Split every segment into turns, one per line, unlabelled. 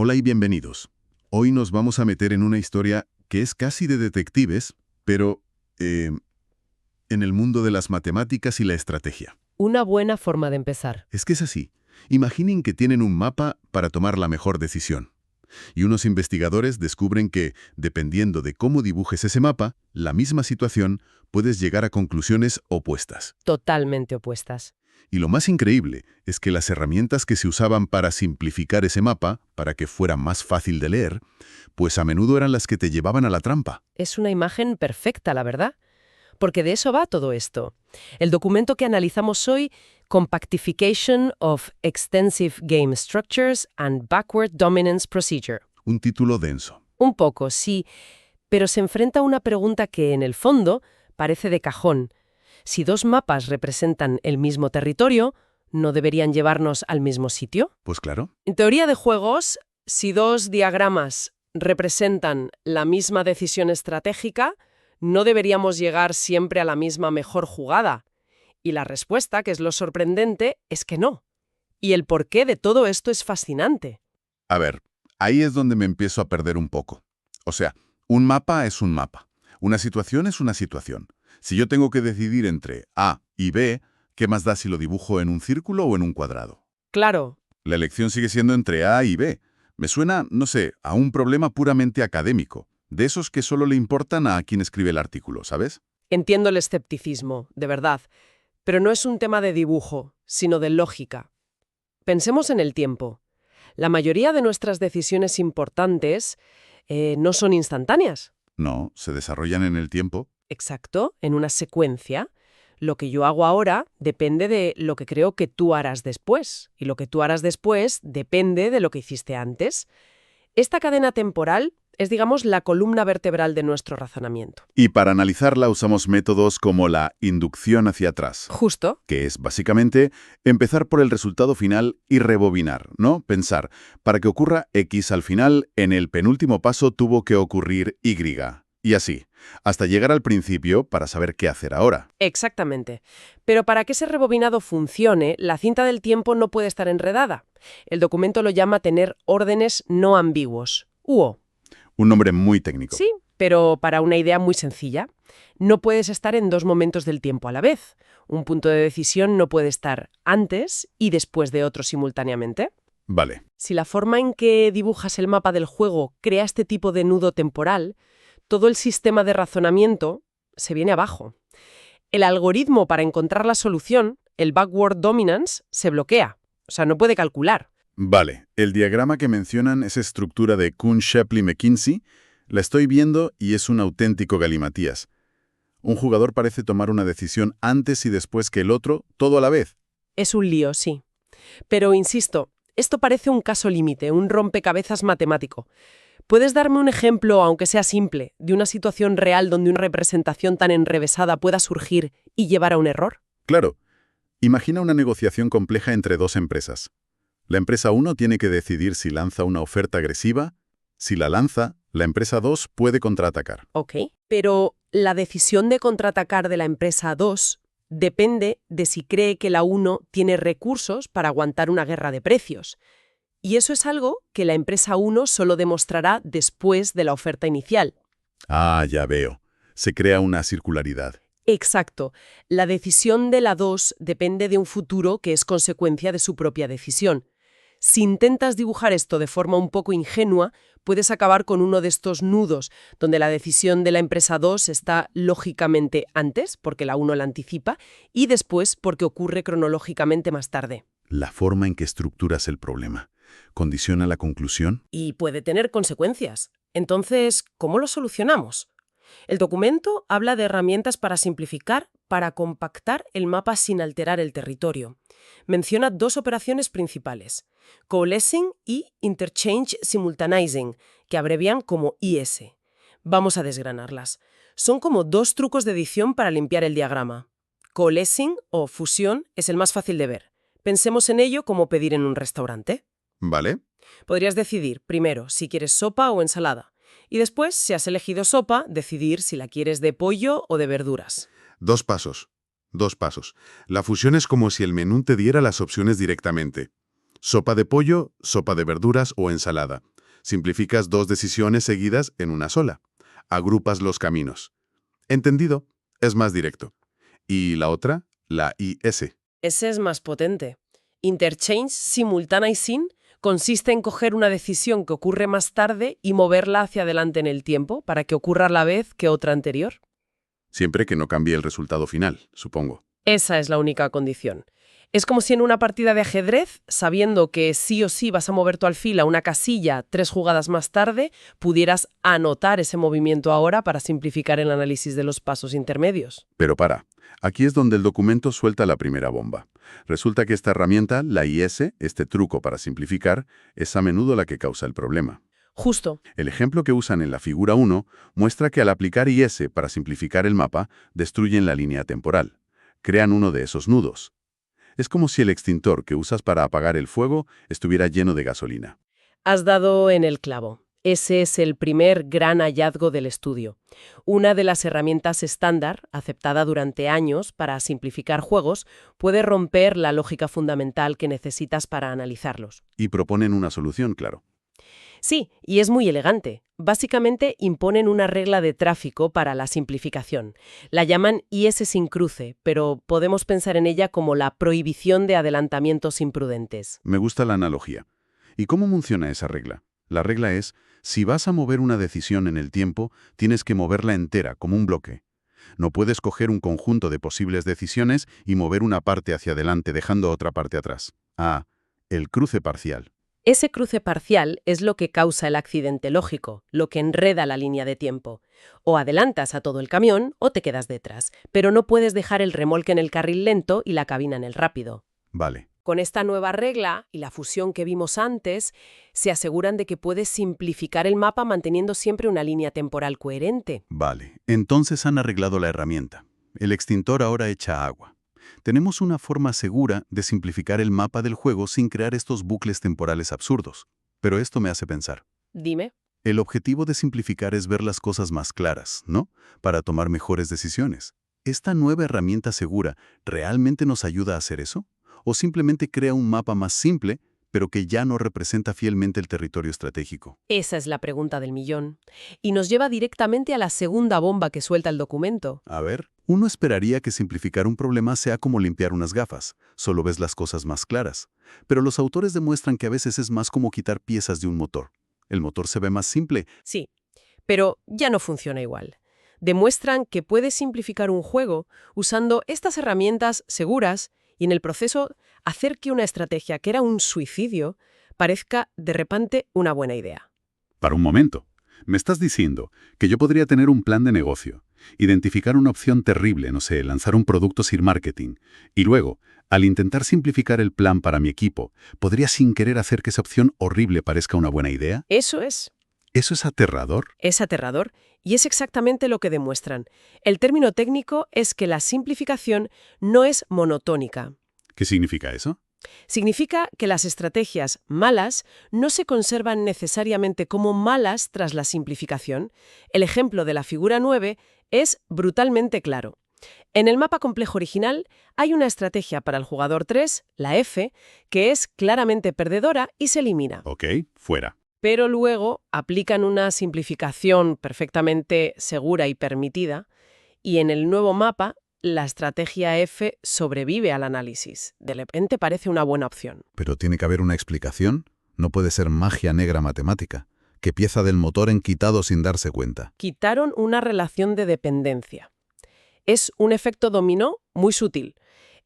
Hola y bienvenidos. Hoy nos vamos a meter en una historia que es casi de detectives, pero en el mundo de las matemáticas y la estrategia.
Una buena forma de empezar.
Es que es así. Imaginen que tienen un mapa para tomar la mejor decisión. Y unos investigadores descubren que, dependiendo de cómo dibujes ese mapa, la misma situación, puedes llegar a conclusiones opuestas.
Totalmente opuestas.
Y lo más increíble es que las herramientas que se usaban para simplificar ese mapa, para que fuera más fácil de leer, pues a menudo eran las que te llevaban a la trampa.
Es una imagen perfecta, la verdad. Porque de eso va todo esto. El documento que analizamos hoy, Compactification of Extensive Game Structures and Backward Dominance Procedure.
Un título denso.
Un poco, sí, pero se enfrenta a una pregunta que, en el fondo, parece de cajón. Si dos mapas representan el mismo territorio, ¿no deberían llevarnos al mismo sitio?
Pues claro.
En teoría de juegos, si dos diagramas representan la misma decisión estratégica, no deberíamos llegar siempre a la misma mejor jugada. Y la respuesta, que es lo sorprendente, es que no. Y el porqué de todo esto es fascinante.
A ver, ahí es donde me empiezo a perder un poco. O sea, un mapa es un mapa. Una situación es una situación. Si yo tengo que decidir entre A y B, ¿qué más da si lo dibujo en un círculo o en un cuadrado?
Claro,
La elección sigue siendo entre A y B. Me suena, no sé, a un problema puramente académico, de esos que solo le importan a quien escribe el artículo, ¿sabes?
entiendo el escepticismo, de verdad. Pero no es un tema de dibujo, sino de lógica. Pensemos en el tiempo. La mayoría de nuestras decisiones importantes no son instantáneas.
No, se desarrollan en el tiempo.
Exacto, en una secuencia. Lo que yo hago ahora depende de lo que creo que tú harás después. Y lo que tú harás después depende de lo que hiciste antes. Esta cadena temporal es, digamos, la columna vertebral de nuestro razonamiento.
Y para analizarla usamos métodos como la inducción hacia atrás,
Justo.
que es básicamente empezar por el resultado final y rebobinar, ¿no? Pensar, para que ocurra X al final, en el penúltimo paso tuvo que ocurrir Y. Y así, hasta llegar al principio para saber qué hacer ahora.
Exactamente. Pero para que ese rebobinado funcione, la cinta del tiempo no puede estar enredada. El documento lo llama tener órdenes no ambiguos, UO.
Un nombre muy técnico.
Sí, pero para una idea muy sencilla. No puedes estar en dos momentos del tiempo a la vez. Un punto de decisión no puede estar antes y después de otro simultáneamente.
Vale.
Si la forma en que dibujas el mapa del juego crea este tipo de nudo temporal, todo el sistema de razonamiento se viene abajo. El algoritmo para encontrar la solución, el backward dominance, se bloquea. O sea, no puede calcular.
Vale, el diagrama que mencionan es estructura de Kuhn-Shapley-McKinsey. La estoy viendo y es un auténtico galimatías. Un jugador parece tomar una decisión antes y después que el otro, todo a la vez.
Es un lío, sí. Pero, insisto, esto parece un caso límite, un rompecabezas matemático. ¿Puedes darme un ejemplo, aunque sea simple, de una situación real donde una representación tan enrevesada pueda surgir y llevar a un error?
Claro. Imagina una negociación compleja entre dos empresas. La empresa 1 tiene que decidir si lanza una oferta agresiva. Si la lanza, la empresa 2 puede contraatacar.
Ok. Pero la decisión de contraatacar de la empresa 2 depende de si cree que la 1 tiene recursos para aguantar una guerra de precios. Y eso es algo que la empresa 1 solo demostrará después de la oferta inicial.
Ah, ya veo. Se crea una circularidad.
Exacto. La decisión de la 2 depende de un futuro que es consecuencia de su propia decisión. Si intentas dibujar esto de forma un poco ingenua, puedes acabar con uno de estos nudos, donde la decisión de la empresa 2 está lógicamente antes, porque la 1 la anticipa, y después porque ocurre cronológicamente más tarde.
La forma en que estructuras el problema condiciona la conclusión.
Y puede tener consecuencias. Entonces, ¿cómo lo solucionamos? El documento habla de herramientas para simplificar, para compactar el mapa sin alterar el territorio. Menciona dos operaciones principales, coalescing y interchange simultaneizing, que abrevian como IS. Vamos a desgranarlas. Son como dos trucos de edición para limpiar el diagrama. Coalescing o fusión es el más fácil de ver. Pensemos en ello como pedir en un restaurante.
¿Vale?
Podrías decidir, primero, si quieres sopa o ensalada. Y después, si has elegido sopa, decidir si la quieres de pollo o de verduras.
Dos pasos. La fusión es como si el menú te diera las opciones directamente. Sopa de pollo, sopa de verduras o ensalada. Simplificas dos decisiones seguidas en una sola. Agrupas los caminos. ¿Entendido? Es más directo. ¿Y la otra? La IS.
Ese es más potente. Interchange simultánea y sin consiste en coger una decisión que ocurre más tarde y moverla hacia adelante en el tiempo para que ocurra a la vez que otra anterior.
Siempre que no cambie el resultado final, supongo.
Esa es la única condición. Es como si en una partida de ajedrez, sabiendo que sí o sí vas a mover tu alfil a una casilla 3 jugadas más tarde, pudieras anotar ese movimiento ahora para simplificar el análisis de los pasos intermedios.
Pero aquí es donde el documento suelta la primera bomba. Resulta que esta herramienta, la IS, este truco para simplificar, es a menudo la que causa el problema.
Justo.
El ejemplo que usan en la figura 1 muestra que al aplicar IS para simplificar el mapa, destruyen la línea temporal. Crean uno de esos nudos. Es como si el extintor que usas para apagar el fuego estuviera lleno de gasolina.
Has dado en el clavo. Ese es el primer gran hallazgo del estudio. Una de las herramientas estándar, aceptada durante años para simplificar juegos, puede romper la lógica fundamental que necesitas para analizarlos.
Y proponen una solución, claro.
Sí, y es muy elegante. Básicamente imponen una regla de tráfico para la simplificación. La llaman IS sin cruce, pero podemos pensar en ella como la prohibición de adelantamientos imprudentes.
Me gusta la analogía. ¿Y cómo funciona esa regla? La regla es, si vas a mover una decisión en el tiempo, tienes que moverla entera, como un bloque. No puedes coger un conjunto de posibles decisiones y mover una parte hacia adelante dejando otra parte atrás. El cruce parcial.
Ese cruce parcial es lo que causa el accidente lógico, lo que enreda la línea de tiempo. O adelantas a todo el camión o te quedas detrás, pero no puedes dejar el remolque en el carril lento y la cabina en el rápido.
Vale.
Con esta nueva regla y la fusión que vimos antes, se aseguran de que puedes simplificar el mapa manteniendo siempre una línea temporal coherente.
Vale. Entonces han arreglado la herramienta. El extintor ahora echa agua. Tenemos una forma segura de simplificar el mapa del juego sin crear estos bucles temporales absurdos. Pero esto me hace pensar.
Dime.
El objetivo de simplificar es ver las cosas más claras, ¿no? Para tomar mejores decisiones. ¿Esta nueva herramienta segura realmente nos ayuda a hacer eso? ¿O simplemente crea un mapa más simple, pero que ya no representa fielmente el territorio estratégico?
Esa es la pregunta del millón. Y nos lleva directamente a la segunda bomba que suelta el documento.
A ver, uno esperaría que simplificar un problema sea como limpiar unas gafas, solo ves las cosas más claras. Pero los autores demuestran que a veces es más como quitar piezas de un motor. El motor se ve más simple.
Sí, pero ya no funciona igual. Demuestran que puedes simplificar un juego usando estas herramientas seguras y en el proceso hacer que una estrategia que era un suicidio parezca de repente una buena idea.
Para un momento, me estás diciendo que yo podría tener un plan de negocio, identificar una opción terrible, no sé, lanzar un producto sin marketing, y luego, al intentar simplificar el plan para mi equipo, ¿podría sin querer hacer que esa opción horrible parezca una buena idea?
Eso es.
¿Eso es aterrador?
Es aterrador y es exactamente lo que demuestran. El término técnico es que la simplificación no es monotónica.
¿Qué significa eso?
Significa que las estrategias malas no se conservan necesariamente como malas tras la simplificación. El ejemplo de la figura 9 es brutalmente claro. En el mapa complejo original hay una estrategia para el jugador 3, la F, que es claramente perdedora y se elimina.
Ok, fuera.
Pero luego aplican una simplificación perfectamente segura y permitida, y en el nuevo mapa la estrategia F sobrevive al análisis. De repente parece una buena opción.
Pero tiene que haber una explicación. No puede ser magia negra matemática, que pieza del motor han quitado sin darse cuenta.
Quitaron una relación de dependencia. Es un efecto dominó muy sutil.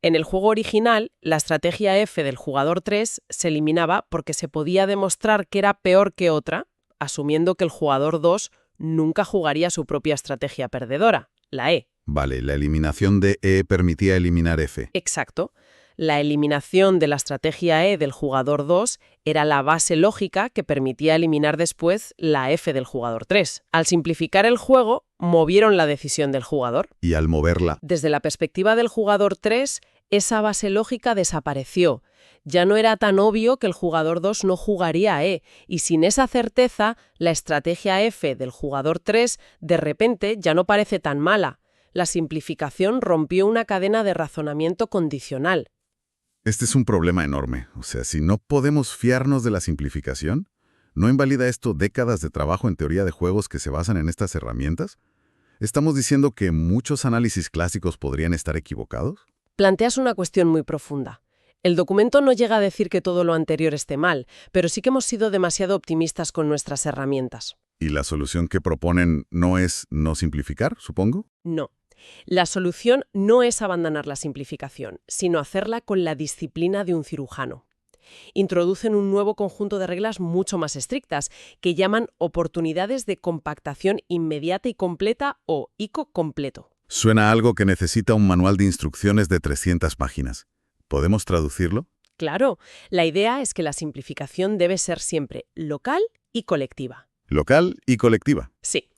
En el juego original, la estrategia F del jugador 3 se eliminaba porque se podía demostrar que era peor que otra, asumiendo que el jugador 2 nunca jugaría su propia estrategia perdedora, la E.
Vale, la eliminación de E permitía eliminar F.
Exacto. La eliminación de la estrategia E del jugador 2 era la base lógica que permitía eliminar después la F del jugador 3. Al simplificar el juego, movieron la decisión del jugador.
Y al moverla,
Desde la perspectiva del jugador 3, esa base lógica desapareció. Ya no era tan obvio que el jugador 2 no jugaría a E, y sin esa certeza, la estrategia F del jugador 3 de repente ya no parece tan mala. La simplificación rompió una cadena de razonamiento condicional.
este es un problema enorme. O sea, si no podemos fiarnos de la simplificación, ¿No invalida esto décadas de trabajo en teoría de juegos que se basan en estas herramientas? ¿Estamos diciendo que muchos análisis clásicos podrían estar equivocados?
Planteas una cuestión muy profunda. El documento no llega a decir que todo lo anterior esté mal, pero sí que hemos sido demasiado optimistas con nuestras herramientas.
¿Y la solución que proponen no es no simplificar, supongo?
No. La solución no es abandonar la simplificación, sino hacerla con la disciplina de un cirujano. Introducen un nuevo conjunto de reglas mucho más estrictas, que llaman oportunidades de compactación inmediata y completa o ICO completo.
Suena a algo que necesita un manual de instrucciones de 300 páginas. ¿Podemos traducirlo?
Claro, la idea es que la simplificación debe ser siempre local y colectiva.
Local y colectiva.
Sí.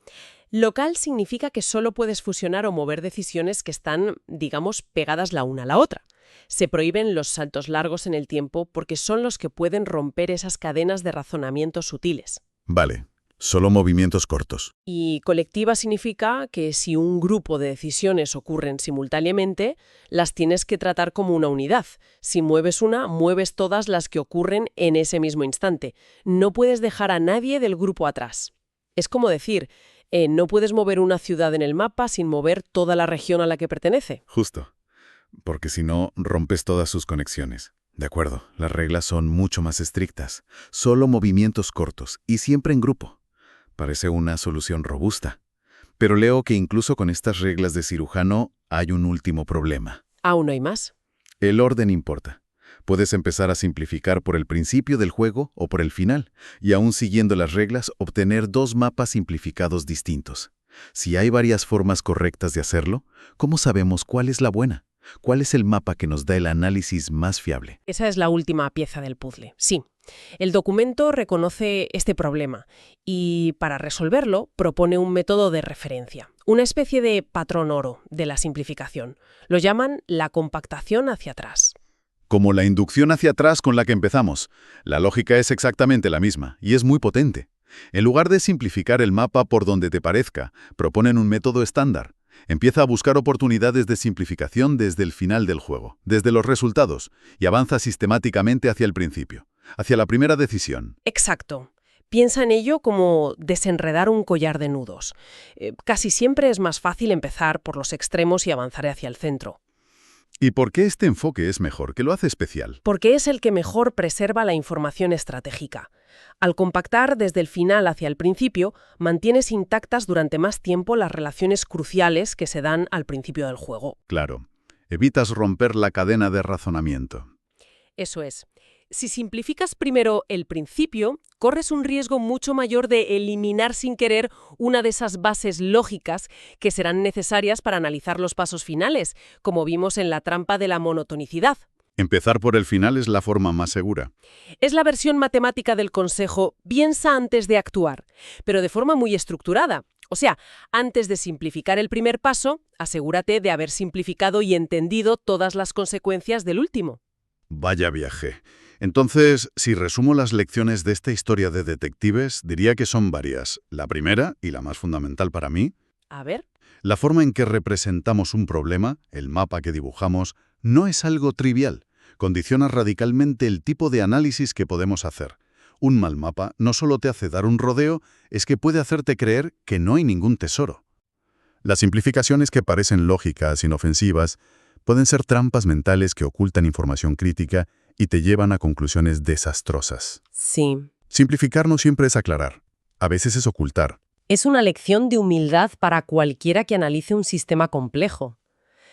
Local significa que solo puedes fusionar o mover decisiones que están, digamos, pegadas la una a la otra. Se prohíben los saltos largos en el tiempo porque son los que pueden romper esas cadenas de razonamiento sutiles.
Vale, solo movimientos cortos.
Y colectiva significa que si un grupo de decisiones ocurren simultáneamente, las tienes que tratar como una unidad. Si mueves una, mueves todas las que ocurren en ese mismo instante. No puedes dejar a nadie del grupo atrás. Es como decir, no puedes mover una ciudad en el mapa sin mover toda la región a la que pertenece.
Justo. Porque si no, rompes todas sus conexiones. De acuerdo, las reglas son mucho más estrictas. Solo movimientos cortos y siempre en grupo. Parece una solución robusta. Pero leo que incluso con estas reglas de cirujano hay un último problema.
¿Aún no hay más?
El orden importa. Puedes empezar a simplificar por el principio del juego o por el final, y aún siguiendo las reglas, obtener dos mapas simplificados distintos. Si hay varias formas correctas de hacerlo, ¿cómo sabemos cuál es la buena? ¿Cuál es el mapa que nos da el análisis más fiable?
Esa es la última pieza del puzzle. Sí, el documento reconoce este problema y, para resolverlo, propone un método de referencia, una especie de patrón oro de la simplificación. Lo llaman la compactación hacia atrás.
Como la inducción hacia atrás con la que empezamos. La lógica es exactamente la misma, y es muy potente. En lugar de simplificar el mapa por donde te parezca, proponen un método estándar. Empieza a buscar oportunidades de simplificación desde el final del juego, desde los resultados, y avanza sistemáticamente hacia el principio, hacia la primera decisión.
Exacto. Piensa en ello como desenredar un collar de nudos. Casi siempre es más fácil empezar por los extremos y avanzar hacia el centro.
¿Y por qué este enfoque es mejor? ¿Qué lo hace especial?
Porque es el que mejor preserva la información estratégica. Al compactar desde el final hacia el principio, mantienes intactas durante más tiempo las relaciones cruciales que se dan al principio del juego.
Claro. Evitas romper la cadena de razonamiento.
Eso es. Si simplificas primero el principio, corres un riesgo mucho mayor de eliminar sin querer una de esas bases lógicas que serán necesarias para analizar los pasos finales, como vimos en la trampa de la monotonicidad.
Empezar por el final es la forma más segura.
Es la versión matemática del consejo piensa antes de actuar, pero de forma muy estructurada. O sea, antes de simplificar el primer paso, asegúrate de haber simplificado y entendido todas las consecuencias del último.
Vaya viaje. Entonces, si resumo las lecciones de esta historia de detectives, diría que son varias. La primera, y la más fundamental para mí,
A ver.
la forma en que representamos un problema, el mapa que dibujamos, no es algo trivial. Condiciona radicalmente el tipo de análisis que podemos hacer. Un mal mapa no solo te hace dar un rodeo, es que puede hacerte creer que no hay ningún tesoro. Las simplificaciones que parecen lógicas, inofensivas, pueden ser trampas mentales que ocultan información crítica y te llevan a conclusiones desastrosas.
Sí.
Simplificar no siempre es aclarar. A veces es ocultar.
Es una lección de humildad para cualquiera que analice un sistema complejo.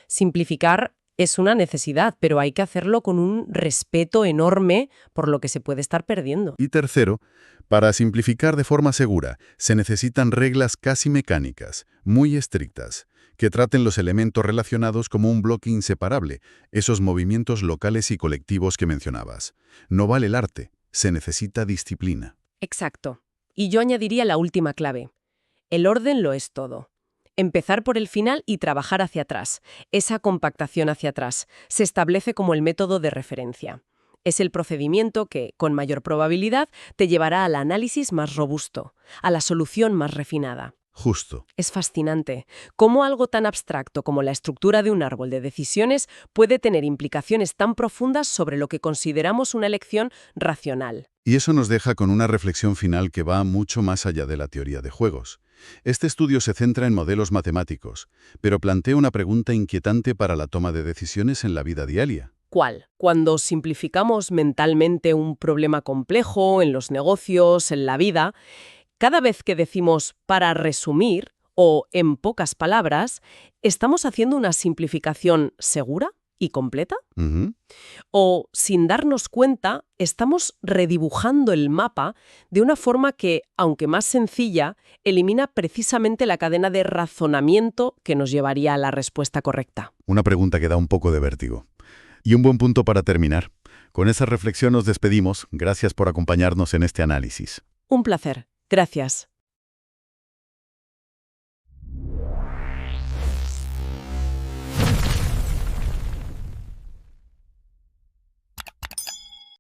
Simplificar es una necesidad, pero hay que hacerlo con un respeto enorme por lo que se puede estar perdiendo.
Y tercero, para simplificar de forma segura, se necesitan reglas casi mecánicas, muy estrictas, que traten los elementos relacionados como un bloque inseparable, esos movimientos locales y colectivos que mencionabas. No vale el arte, se necesita disciplina.
Exacto. Y yo añadiría la última clave. El orden lo es todo. Empezar por el final y trabajar hacia atrás. Esa compactación hacia atrás se establece como el método de referencia. Es el procedimiento que, con mayor probabilidad, te llevará al análisis más robusto, a la solución más refinada.
Justo.
Es fascinante cómo algo tan abstracto como la estructura de un árbol de decisiones puede tener implicaciones tan profundas sobre lo que consideramos una elección racional.
Y eso nos deja con una reflexión final que va mucho más allá de la teoría de juegos. Este estudio se centra en modelos matemáticos, pero plantea una pregunta inquietante para la toma de decisiones en la vida diaria.
¿Cuál? Cuando simplificamos mentalmente un problema complejo en los negocios, en la vida, cada vez que decimos para resumir o en pocas palabras, ¿estamos haciendo una simplificación segura y completa?
Ujú.
O, sin darnos cuenta, estamos redibujando el mapa de una forma que, aunque más sencilla, elimina precisamente la cadena de razonamiento que nos llevaría a la respuesta correcta.
Una pregunta que da un poco de vértigo. Y un buen punto para terminar. Con esa reflexión nos despedimos. Gracias por acompañarnos en este análisis.
Un placer. Gracias.